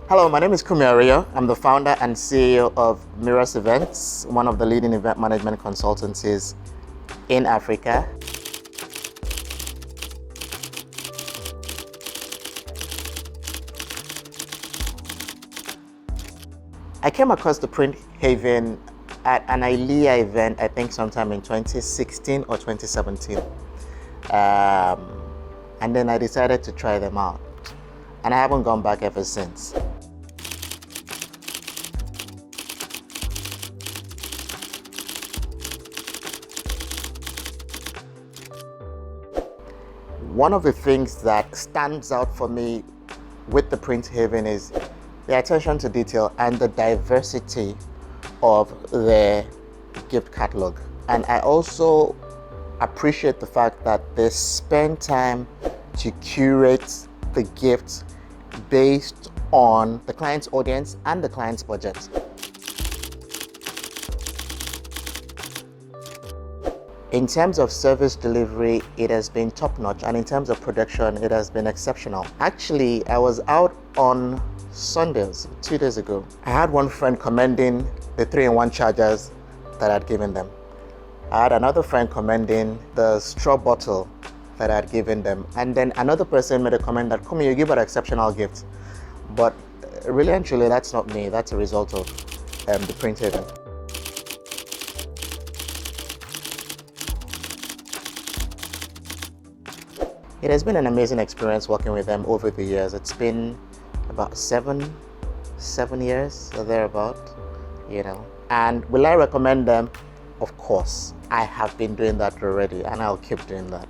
Hello, my name is Kunmi Ariyo. I'm the founder and CEO of Mirus Events, one of the leading event management consultancies in Africa. I came across the Print Haven at an ILEA event, I think sometime in 2016 or 2017. And then I decided to try them out. And I haven't gone back ever since. One of the things that stands out for me with the Print Haven is the attention to detail and the diversity of their gift catalog. And I also appreciate the fact that they spend time to curate the gifts based on the client's audience and the client's budget. In terms of service delivery, it has been top-notch, and in terms of production, it has been exceptional. Actually, I was out on Sundays 2 days ago. I had one friend commending the 3-in-1 chargers that I'd given them. I had another friend commending the straw bottle that I'd given them. And then another person made a comment that, "Come, you give an exceptional gift." But really and truly, that's not me. That's a result of the Print Haven. It has been an amazing experience working with them over the years. It's been about seven years or thereabout, And will I recommend them? Of course. I have been doing that already, and I'll keep doing that.